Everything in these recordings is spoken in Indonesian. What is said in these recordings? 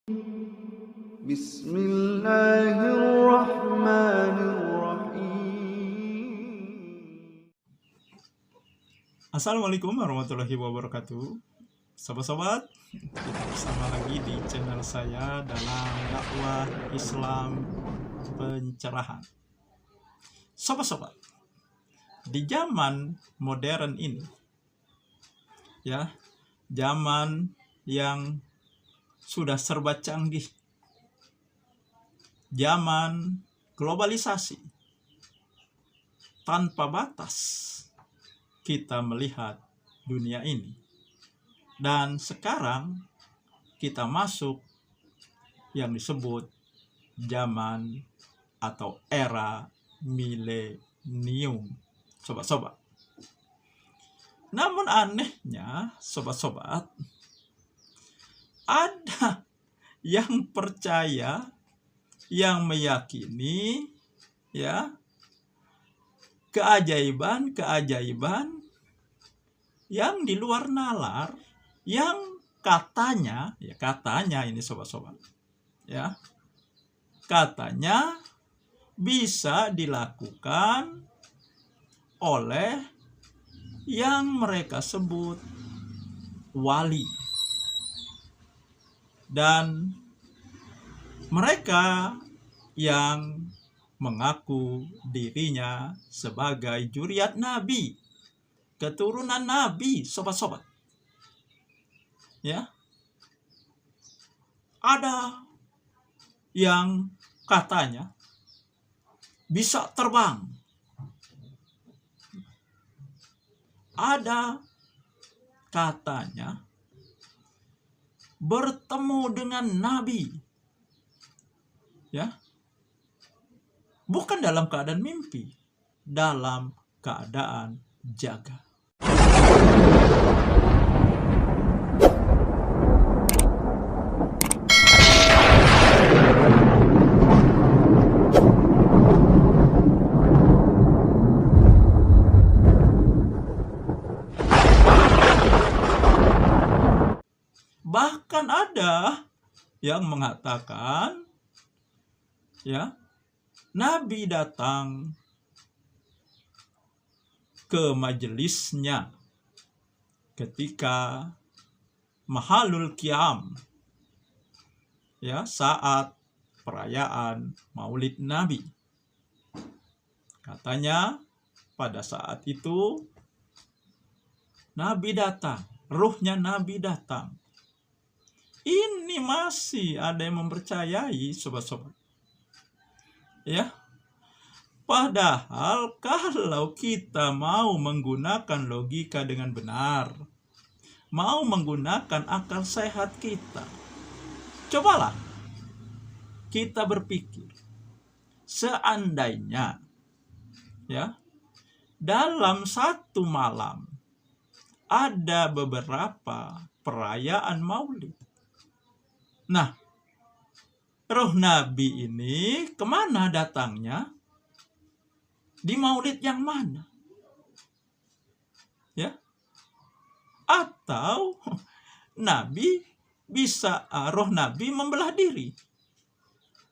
Bismillahirrahmanirrahim. Assalamualaikum warahmatullahi wabarakatuh. Sobat-sobat, kita bersama lagi di channel saya dalam dakwah Islam pencerahan. Sobat-sobat, di zaman modern ini, ya, zaman yang sudah serba canggih, zaman globalisasi tanpa batas, kita melihat dunia ini. Dan sekarang kita masuk yang disebut zaman atau era milenium, sobat-sobat. Namun anehnya, sobat-sobat, ada yang percaya, yang meyakini, ya, keajaiban-keajaiban yang di luar nalar, yang katanya ini sobat-sobat, ya, katanya bisa dilakukan oleh yang mereka sebut wali. Dan mereka yang mengaku dirinya sebagai zuriat Nabi, keturunan Nabi, sobat-sobat. Ya. Ada yang katanya bisa terbang. Ada katanya bertemu dengan Nabi, ya, bukan dalam keadaan mimpi, dalam keadaan jaga. Bahkan ada yang mengatakan, ya, Nabi datang ke majelisnya ketika Mahalul Qiyam, ya, saat perayaan Maulid Nabi. Katanya pada saat itu Nabi datang, ruhnya Nabi datang. Ini masih ada yang mempercayai, sobat-sobat. Ya. Padahal kalau kita mau menggunakan logika dengan benar, mau menggunakan akal sehat kita, cobalah kita berpikir, seandainya, ya, dalam satu malam ada beberapa perayaan Maulid. Nah, roh Nabi ini kemana datangnya? Di Maulid yang mana? Ya? Atau Nabi bisa, roh Nabi membelah diri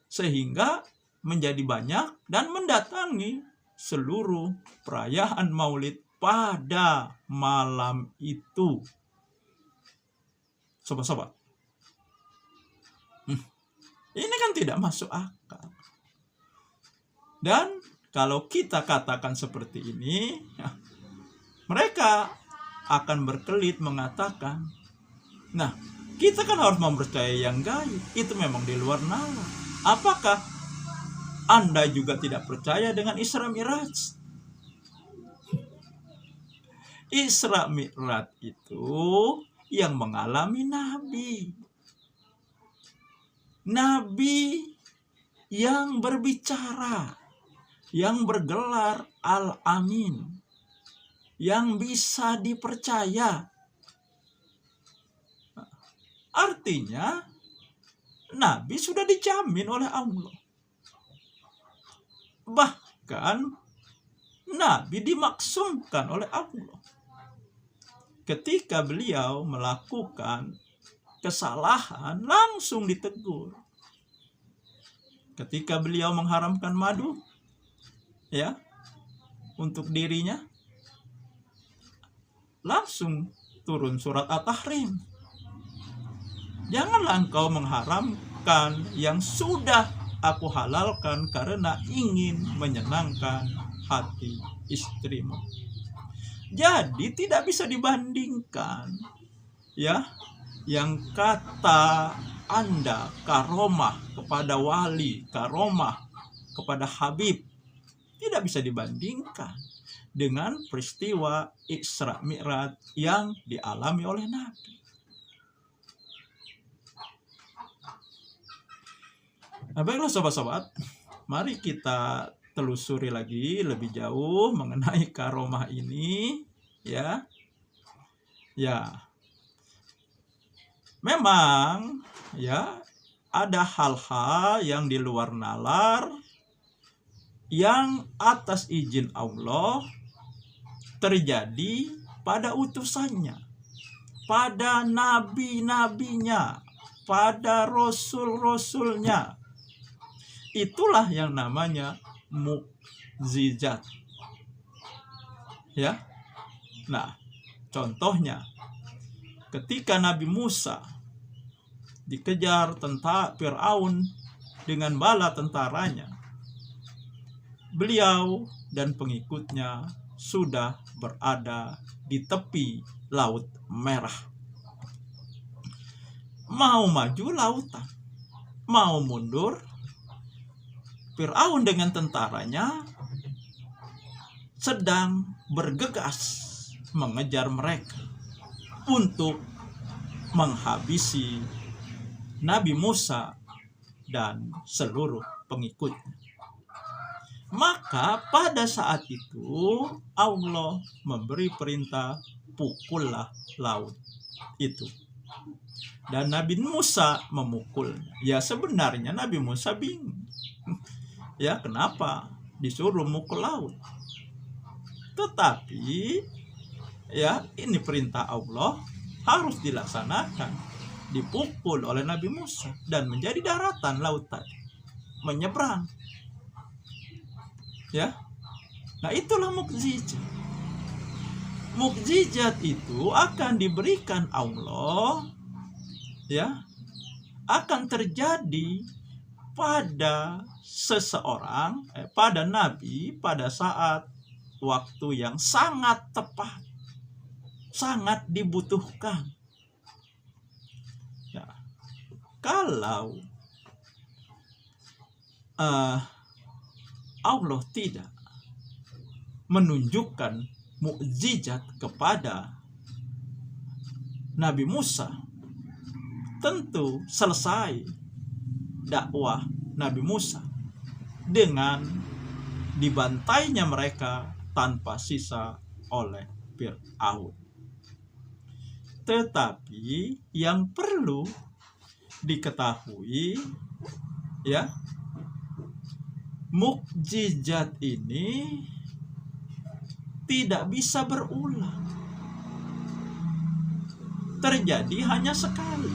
sehingga menjadi banyak dan mendatangi seluruh perayaan Maulid pada malam itu. Sobat-sobat, ini kan tidak masuk akal. Dan kalau kita katakan seperti ini, ya, mereka akan berkelit mengatakan, nah, kita kan harus mempercayai yang gaib, itu memang di luar nalar. Apakah Anda juga tidak percaya dengan Isra Mi'raj? Isra Mi'raj itu yang mengalami Nabi. Nabi yang berbicara, yang bergelar Al-Amin, yang bisa dipercaya. Artinya Nabi sudah dijamin oleh Allah. Bahkan Nabi dimaksumkan oleh Allah ketika beliau melakukan kesalahan langsung ditegur. Ketika beliau mengharamkan madu, ya, untuk dirinya, langsung turun surat At-Tahrim. Janganlah engkau mengharamkan yang sudah aku halalkan karena ingin menyenangkan hati istrimu. Jadi tidak bisa dibandingkan, ya, yang kata Anda karomah kepada wali, karomah kepada Habib, tidak bisa dibandingkan dengan peristiwa Isra Mi'raj yang dialami oleh Nabi. Nah, baiklah sobat-sobat, mari kita telusuri lagi lebih jauh mengenai karomah ini, ya. Ya. Memang, ya, ada hal-hal yang di luar nalar yang atas izin Allah terjadi pada utusannya, pada nabi-nabinya, pada rasul-rasulnya. Itulah yang namanya mukjizat. Ya. Nah, contohnya ketika Nabi Musa dikejar tentara Firaun dengan bala tentaranya, beliau dan pengikutnya sudah berada di tepi Laut Merah. Mau maju lautan, mau mundur, Firaun dengan tentaranya sedang bergegas mengejar mereka untuk menghabisi Nabi Musa dan seluruh pengikutnya. Maka pada saat itu Allah memberi perintah, pukullah laut itu. Dan Nabi Musa memukulnya. Ya, sebenarnya Nabi Musa bingung. Ya, kenapa disuruh mukul laut? Tetapi, ya, ini perintah Allah harus dilaksanakan. Dipukul oleh Nabi Musa dan menjadi daratan laut tadi, menyeberang. Ya, nah itulah mukjizat. Mukjizat itu akan diberikan Allah, ya, akan terjadi pada seseorang, pada nabi, pada saat waktu yang sangat tepat, sangat dibutuhkan. Ya, kalau Allah tidak menunjukkan mukjizat kepada Nabi Musa, tentu selesai dakwah Nabi Musa dengan dibantainya mereka tanpa sisa oleh Firaun. Tetapi yang perlu diketahui, ya, mukjizat ini tidak bisa berulang. Terjadi hanya sekali.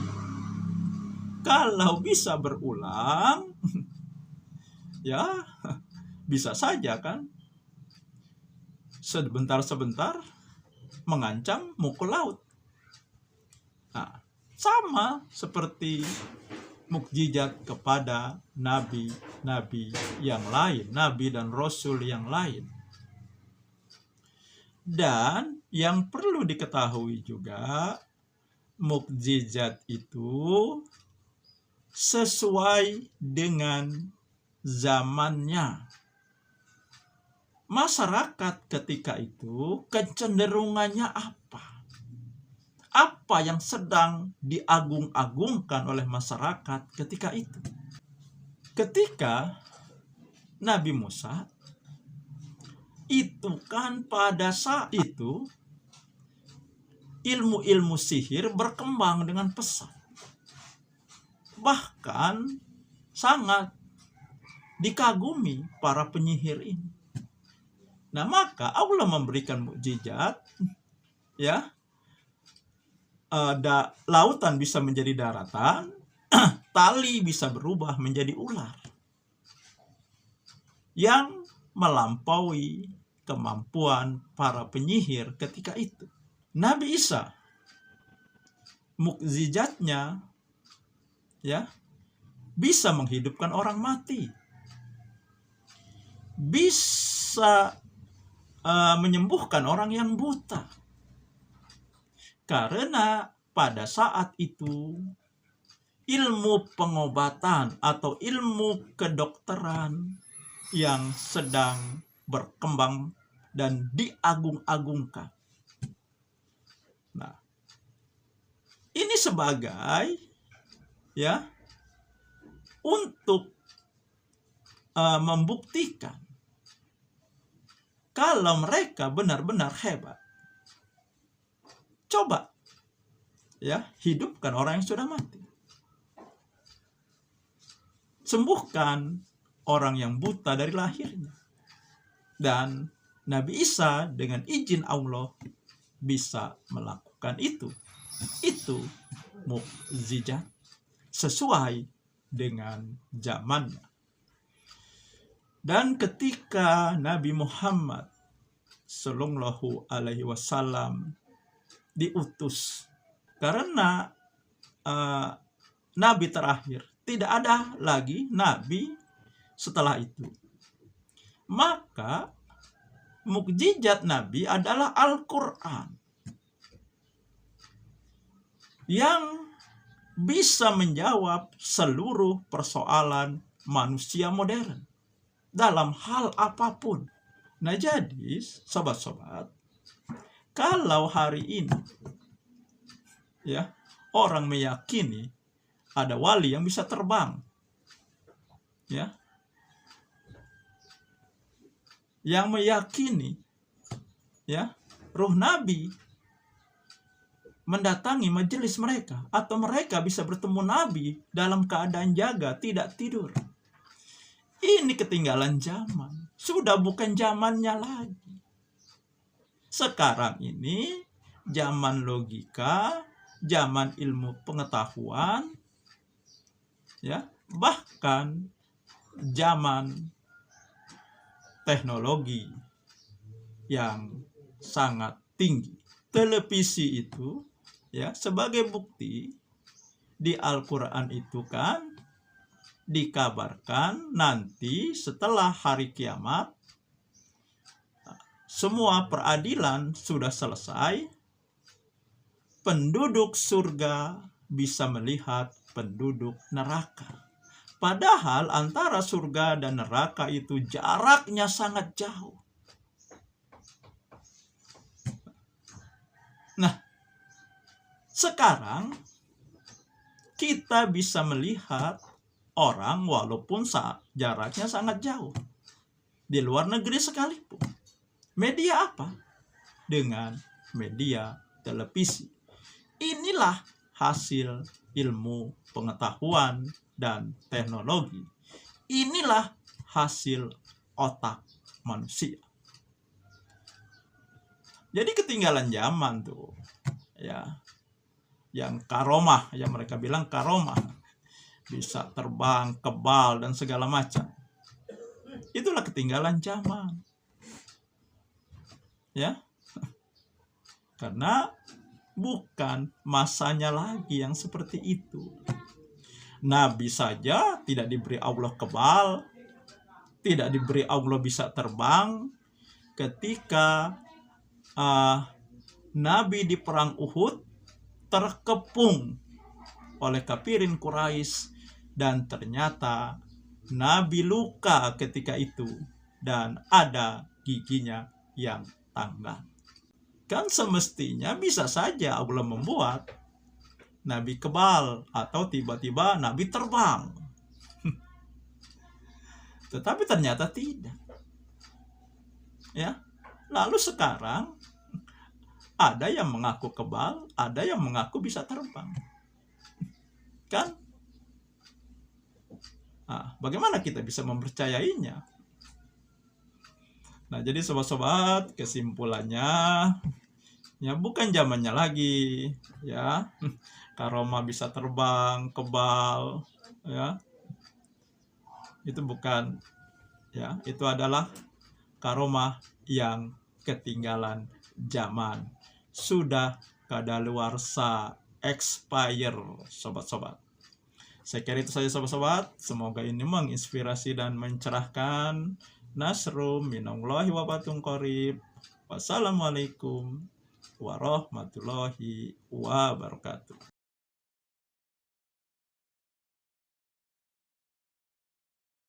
Kalau bisa berulang, ya bisa saja kan, sebentar-sebentar mengancam mukul laut. Nah, sama seperti mukjizat kepada nabi-nabi yang lain, nabi dan rasul yang lain. Dan yang perlu diketahui juga, mukjizat itu sesuai dengan zamannya. Masyarakat ketika itu kecenderungannya apa? Apa yang sedang diagung-agungkan oleh masyarakat ketika itu? Ketika Nabi Musa itu kan pada saat itu ilmu-ilmu sihir berkembang dengan pesat. Bahkan sangat dikagumi para penyihir ini. Nah, maka Allah memberikan mukjizat, ya, lautan bisa menjadi daratan, tali bisa berubah menjadi ular yang melampaui kemampuan para penyihir ketika itu. Nabi Isa, mukjizatnya ya, bisa menghidupkan orang mati, bisa menyembuhkan orang yang buta. Karena pada saat itu ilmu pengobatan atau ilmu kedokteran yang sedang berkembang dan diagung-agungkan. Nah, ini sebagai ya untuk membuktikan kalau mereka benar-benar hebat. Coba ya, hidupkan orang yang sudah mati. Sembuhkan orang yang buta dari lahirnya. Dan Nabi Isa dengan izin Allah bisa melakukan itu. Itu mukjizat sesuai dengan zamannya. Dan ketika Nabi Muhammad Sallallahu Alaihi Wasallam diutus, karena nabi terakhir, tidak ada lagi nabi setelah itu, maka mukjizat Nabi adalah Al-Quran yang bisa menjawab seluruh persoalan manusia modern dalam hal apapun. Nah, jadi sobat-sobat, kalau hari ini ya orang meyakini ada wali yang bisa terbang, ya, yang meyakini ya ruh Nabi mendatangi majelis mereka, atau mereka bisa bertemu Nabi dalam keadaan jaga, tidak tidur. Ini ketinggalan zaman. Sudah bukan zamannya lagi. Sekarang ini zaman logika, zaman ilmu pengetahuan, ya, bahkan zaman teknologi yang sangat tinggi. Televisi itu ya, sebagai bukti di Al-Quran itu kan dikabarkan nanti setelah hari kiamat semua peradilan sudah selesai, penduduk surga bisa melihat penduduk neraka. Padahal antara surga dan neraka itu jaraknya sangat jauh. Nah, sekarang kita bisa melihat orang walaupun jaraknya sangat jauh, di luar negeri sekalipun. Media apa? Dengan media televisi. Inilah hasil ilmu pengetahuan dan teknologi. Inilah hasil otak manusia. Jadi ketinggalan zaman tuh ya, yang karomah, yang mereka bilang karomah, bisa terbang, kebal dan segala macam. Itulah ketinggalan zaman. Ya. Karena bukan masanya lagi yang seperti itu. Nabi saja tidak diberi Allah kebal, tidak diberi Allah bisa terbang. Ketika Nabi di perang Uhud terkepung oleh kafirin Quraisy, dan ternyata Nabi luka ketika itu dan ada giginya yang tanggal. Kan semestinya bisa saja Allah membuat Nabi kebal atau tiba-tiba Nabi terbang. Tetapi ternyata tidak. Ya. Lalu sekarang ada yang mengaku kebal, ada yang mengaku bisa terbang. Kan? Nah, bagaimana kita bisa mempercayainya? Nah, jadi sobat-sobat, kesimpulannya Ya bukan zamannya lagi, ya. Karoma bisa terbang, kebal, ya. Itu bukan, ya. Itu adalah karoma yang ketinggalan zaman. Sudah kadaluarsa, expire, sobat-sobat. Saya kira itu saja sobat-sobat. Semoga ini menginspirasi dan mencerahkan. Nasrum minallahi wa barakatuh qarib. Wassalamualaikum warahmatullahi wabarakatuh.